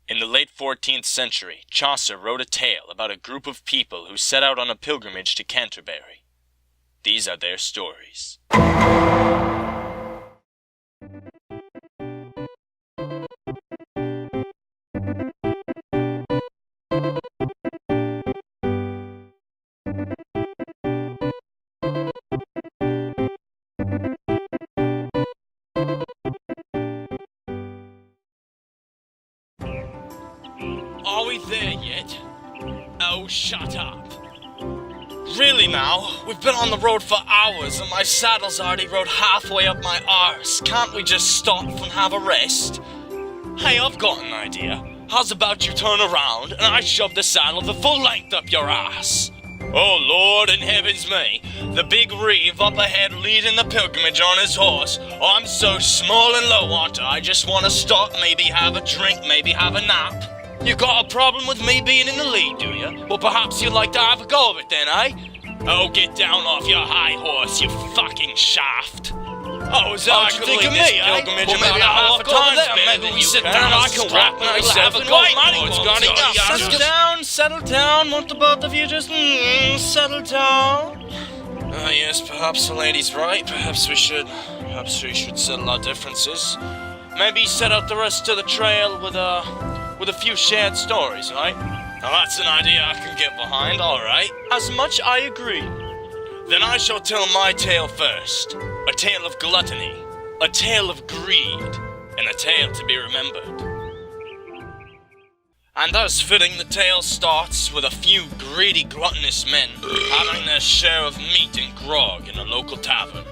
In the late 14th century, Chaucer wrote a tale about a group of people who set out on a pilgrimage to Canterbury. These are their stories. Are we there yet? Oh, shut up. Really now? We've been on the road for hours and my saddle's already rode halfway up my arse. Can't we just stop and have a rest? Hey, I've got an idea. How's about you turn around and I shove the saddle the full length up your ass? Oh, Lord in heaven's me. The big reeve up ahead leading the pilgrimage on his horse. I'm so small and low, aren't I? just want to stop, maybe have a drink, maybe have a nap. You got a problem with me being in the lead, do you? Well, perhaps you'd like to have a go of it then, eh? Oh, get down off your high horse, you fucking shaft. Oh, is that what you think of me, eh? Well, maybe I'll walk over there. Maybe we sit down, I can wrap myself and go. Settle down. Won't the both of you just, settle down? Yes, perhaps the lady's right. Perhaps we should settle our differences. Maybe set out the rest of the trail with a few shared stories, right? Now that's an idea I can get behind, alright. As much I agree. Then I shall tell my tale first. A tale of gluttony, a tale of greed, and a tale to be remembered. And as fitting, the tale starts with a few greedy, gluttonous men having their share of meat and grog in a local tavern.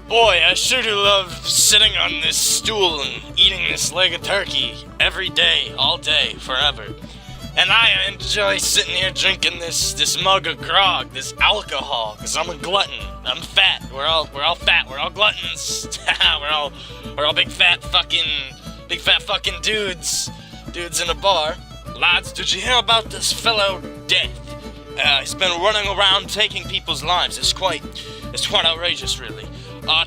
Boy, I sure do love sitting on this stool and eating this leg of turkey every day, all day, forever. And I enjoy sitting here drinking this mug of grog, this alcohol, because I'm a glutton. I'm fat. We're all fat. We're all gluttons. we're all big fat fucking dudes in a bar. Lads, did you hear about this fellow Death? He's been running around taking people's lives. It's quite outrageous, really.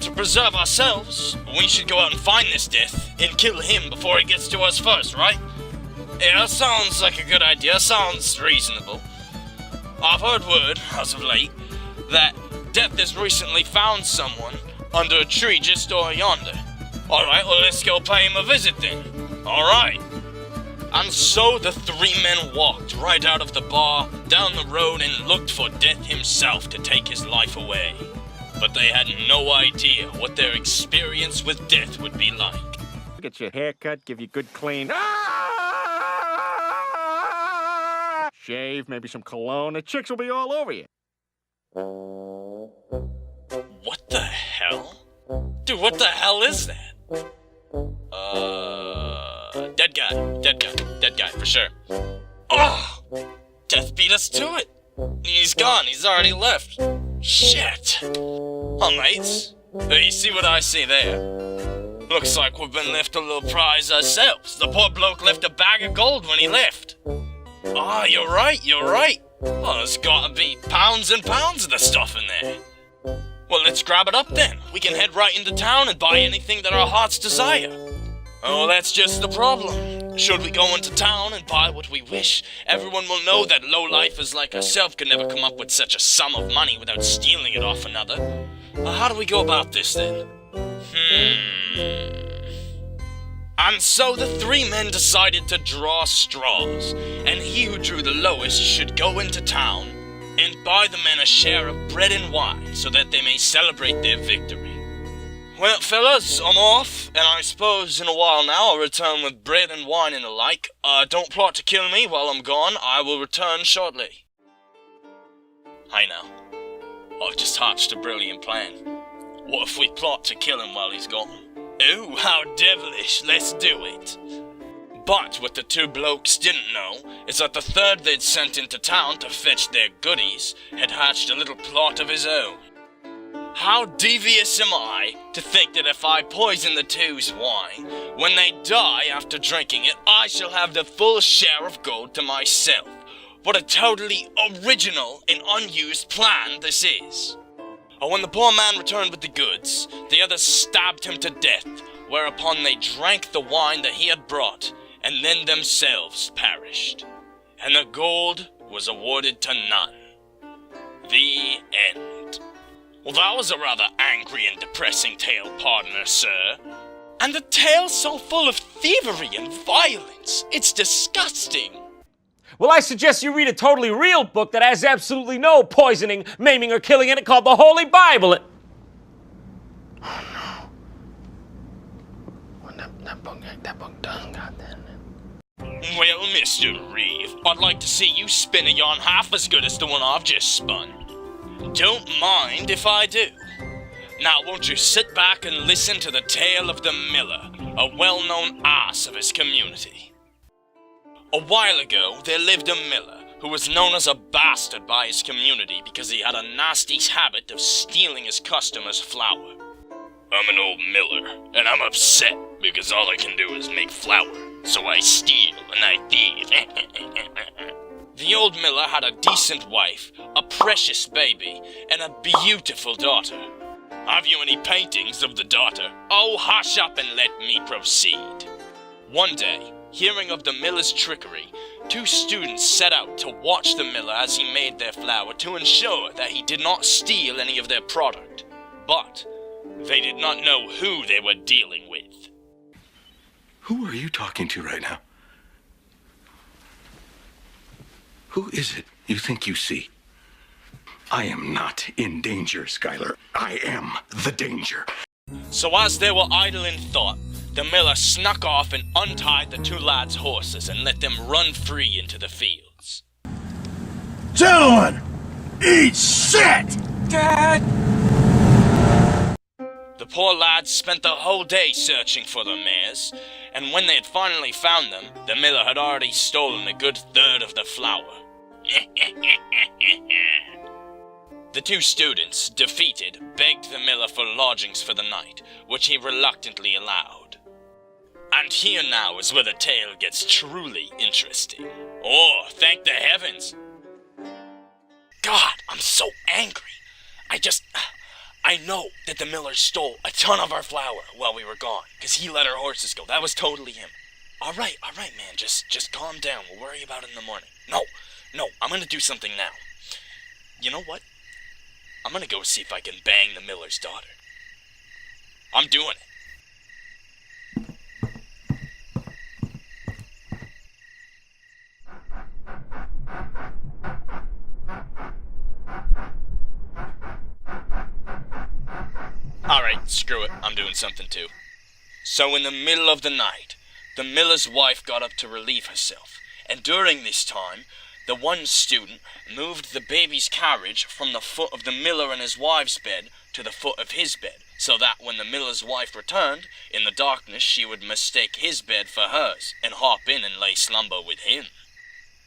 To preserve ourselves, we should go out and find this Death and kill him before he gets to us first, right? Yeah, that sounds like a good idea. Sounds reasonable. I've heard word, as of late, that Death has recently found someone under a tree just over yonder. Alright, well, let's go pay him a visit then. Alright. And so the three men walked right out of the bar, down the road, and looked for Death himself to take his life away. But they had no idea what their experience with Death would be like. Get your haircut, give you good clean. Shave, maybe some cologne. The chicks will be all over you. What the hell? Dude, what the hell is that? Dead guy, for sure. Oh! Death beat us to it. He's gone, he's already left. Shit. Oh, mates. You see what I see there? Looks like we've been left a little prize ourselves. The poor bloke left a bag of gold when he left. Oh, you're right. Well, there's gotta be pounds and pounds of the stuff in there. Well, let's grab it up then. We can head right into town and buy anything that our hearts desire. Oh, that's just the problem. Should we go into town and buy what we wish, everyone will know that lowlifers like ourselves could never come up with such a sum of money without stealing it off another. How do we go about this then? And so the three men decided to draw straws, and he who drew the lowest should go into town and buy the men a share of bread and wine so that they may celebrate their victory. Well, fellas, I'm off, and I suppose in a while now I'll return with bread and wine and the like. Don't plot to kill me while I'm gone. I will return shortly. Hi now. I've just hatched a brilliant plan. What if we plot to kill him while he's gone? Oh, how devilish, let's do it. But what the two blokes didn't know is that the third they'd sent into town to fetch their goodies had hatched a little plot of his own. How devious am I to think that if I poison the two's wine, when they die after drinking it, I shall have the full share of gold to myself. What a totally original and unused plan this is. When the poor man returned with the goods, the others stabbed him to death, whereupon they drank the wine that he had brought, and then themselves perished, and the gold was awarded to none. The end. Well, that was a rather angry and depressing tale, partner, sir. And the tale's so full of thievery and violence, it's disgusting. Well, I suggest you read a totally real book that has absolutely no poisoning, maiming, or killing in it called the Holy Bible. Oh, no. Well, that book done got that. Well, Mr. Reeve, I'd like to see you spin a yarn half as good as the one I've just spun. Don't mind if I do. Now, won't you sit back and listen to the tale of the miller, a well-known ass of his community. A while ago, there lived a miller who was known as a bastard by his community because he had a nasty habit of stealing his customers' flour. I'm an old miller, and I'm upset because all I can do is make flour, so I steal and I thieve. The old miller had a decent wife, a precious baby, and a beautiful daughter. Have you any paintings of the daughter? Oh, hush up and let me proceed. One day, hearing of the miller's trickery, 2 students set out to watch the miller as he made their flour to ensure that he did not steal any of their product. But they did not know who they were dealing with. Who are you talking to right now? Who is it you think you see? I am not in danger, Skylar. I am the danger. So as they were idle in thought, the miller snuck off and untied the 2 lads' horses and let them run free into the fields. Gentlemen, eat shit! Dad! The poor lads spent the whole day searching for the mares, and when they had finally found them, the miller had already stolen a good third of the flour. The 2 students, defeated, begged the miller for lodgings for the night, which he reluctantly allowed. And here now is where the tale gets truly interesting. Oh, thank the heavens! God, I'm so angry. I know that the miller stole a ton of our flour while we were gone, because he let our horses go. That was totally him. All right, man, just calm down. We'll worry about it in the morning. No, I'm gonna do something now. You know what? I'm gonna go see if I can bang the miller's daughter. I'm doing it. Alright, screw it. I'm doing something too. So in the middle of the night, the miller's wife got up to relieve herself, and during this time, the one student moved the baby's carriage from the foot of the miller and his wife's bed to the foot of his bed, so that when the miller's wife returned, in the darkness she would mistake his bed for hers, and hop in and lay slumber with him.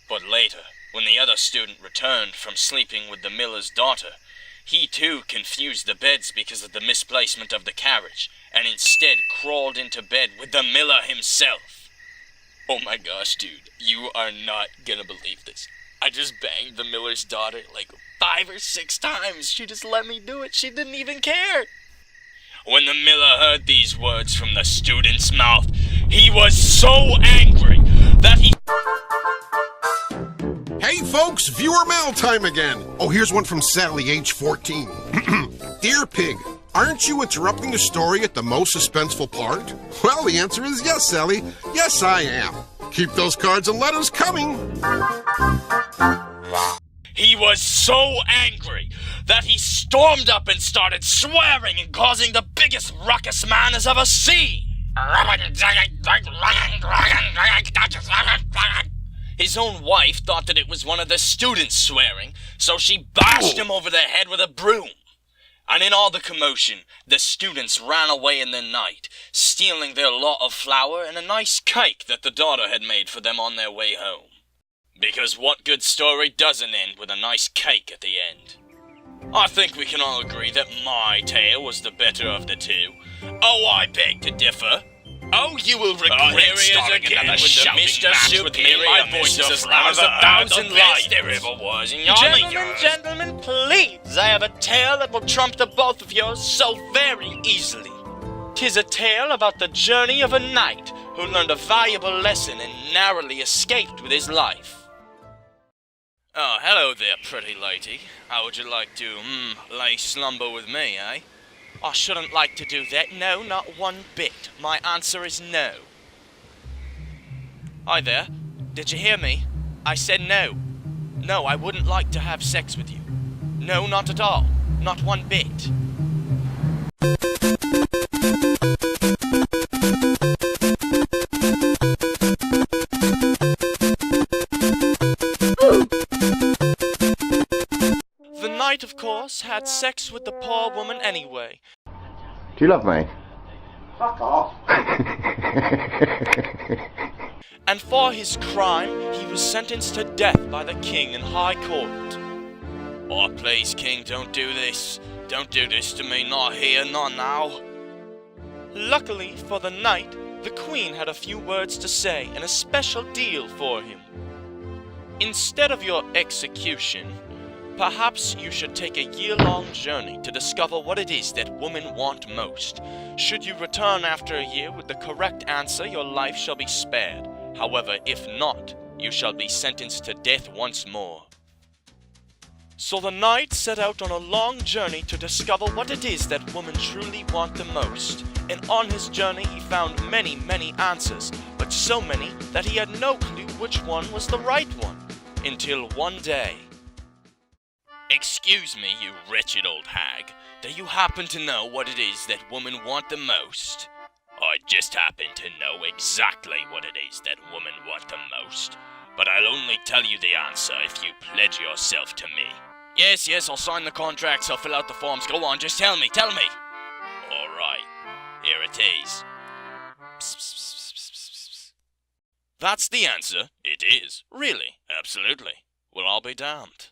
But later, when the other student returned from sleeping with the miller's daughter, he too confused the beds because of the misplacement of the carriage, and instead crawled into bed with the miller himself. Oh my gosh, dude, you are not gonna believe this. I just banged the miller's daughter like 5 or 6 times. She just let me do it. She didn't even care. When the miller heard these words from the student's mouth, he was so angry that he... Hey folks, viewer mail time again. Oh, here's one from Sally, age 14. Dear Pig, aren't you interrupting the story at the most suspenseful part? Well, the answer is yes, Sally. Yes, I am. Keep those cards and letters coming. He was so angry that he stormed up and started swearing and causing the biggest ruckus man has ever seen. His own wife thought that it was one of the students swearing, so she bashed him over the head with a broom. And in all the commotion, the students ran away in the night, stealing their lot of flour and a nice cake that the daughter had made for them on their way home. Because what good story doesn't end with a nice cake at the end? I think we can all agree that my tale was the better of the 2. Oh, I beg to differ. Oh, you will regret starting again with the Mr. Superior voices as loud as 1,000 lives there ever was in your Gentlemen, please, I have a tale that will trump the both of yours so very easily. 'Tis a tale about the journey of a knight who learned a valuable lesson and narrowly escaped with his life. Oh, hello there, pretty lady. How would you like to, lay slumber with me, eh? I shouldn't like to do that. No, not one bit. My answer is no. Hi there. Did you hear me? I said no. No, I wouldn't like to have sex with you. No, not at all. Not one bit. The knight, of course, had sex with the poor woman anyway. Do you love me? Fuck off. And for his crime, he was sentenced to death by the king in high court. Oh, please, king, don't do this. Don't do this to me, not here, not now. Luckily for the knight, the queen had a few words to say and a special deal for him. Instead of your execution, perhaps you should take a year-long journey to discover what it is that women want most. Should you return after a year with the correct answer, your life shall be spared. However, if not, you shall be sentenced to death once more. So the knight set out on a long journey to discover what it is that women truly want the most. And on his journey he found many, many answers, but so many that he had no clue which one was the right one. Until one day... Excuse me, you wretched old hag. Do you happen to know what it is that women want the most? I just happen to know exactly what it is that women want the most. But I'll only tell you the answer if you pledge yourself to me. Yes, I'll sign the contracts, I'll fill out the forms. Go on, just tell me. Alright, here it is. That's the answer. It is. Really, absolutely. Well, I'll be damned.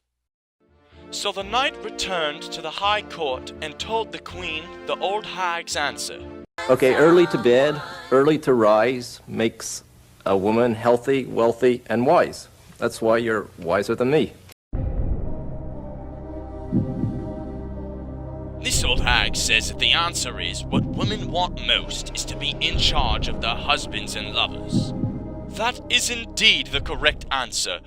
So the knight returned to the high court and told the queen the old hag's answer. Okay, early to bed, early to rise makes a woman healthy, wealthy, and wise. That's why you're wiser than me. This old hag says that the answer is what women want most is to be in charge of their husbands and lovers. That is indeed the correct answer.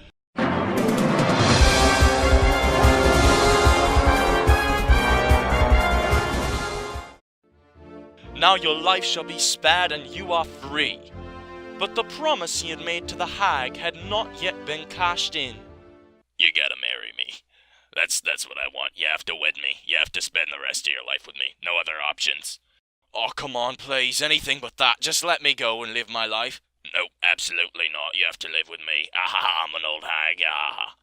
Now your life shall be spared and you are free. But the promise he had made to the hag had not yet been cashed in. You gotta marry me. That's what I want. You have to wed me. You have to spend the rest of your life with me. No other options. Oh, come on, please. Anything but that. Just let me go and live my life. No, absolutely not. You have to live with me. Ah, I'm an old hag. Ah.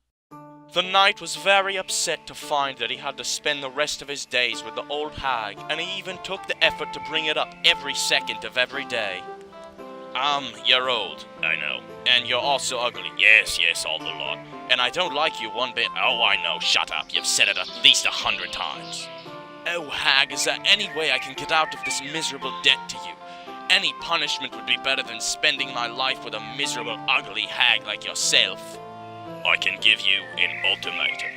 The knight was very upset to find that he had to spend the rest of his days with the old hag, and he even took the effort to bring it up every second of every day. You're old, I know. And you're also ugly. Yes, all the lot. And I don't like you one bit. Oh, I know. Shut up. You've said it at least 100 times. Oh, hag, is there any way I can get out of this miserable debt to you? Any punishment would be better than spending my life with a miserable, ugly hag like yourself. I can give you an ultimatum.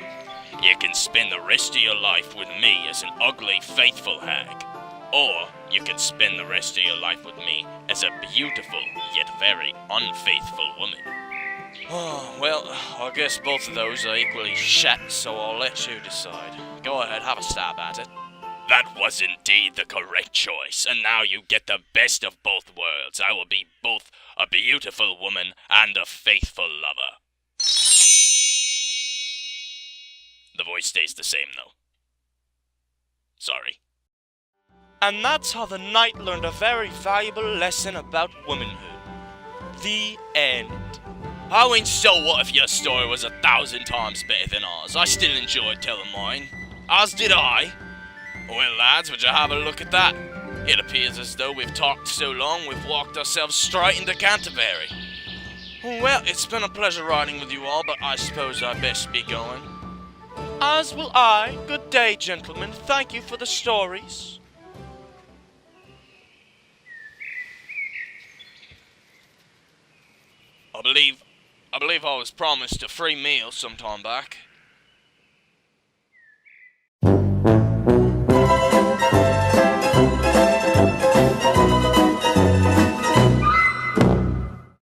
You can spend the rest of your life with me as an ugly, faithful hag. Or you can spend the rest of your life with me as a beautiful, yet very unfaithful woman. Oh, well, I guess both of those are equally shat, so I'll let you decide. Go ahead, have a stab at it. That was indeed the correct choice, and now you get the best of both worlds. I will be both a beautiful woman and a faithful lover. The voice stays the same, though. Sorry. And that's how the knight learned a very valuable lesson about womanhood. The end. I mean, so what if your story was 1,000 times better than ours? I still enjoyed telling mine. As did I. Well, lads, would you have a look at that? It appears as though we've talked so long we've walked ourselves straight into Canterbury. Well, it's been a pleasure riding with you all, but I suppose I best be going. As will I. Good day, gentlemen. Thank you for the stories. I believe I was promised a free meal sometime back.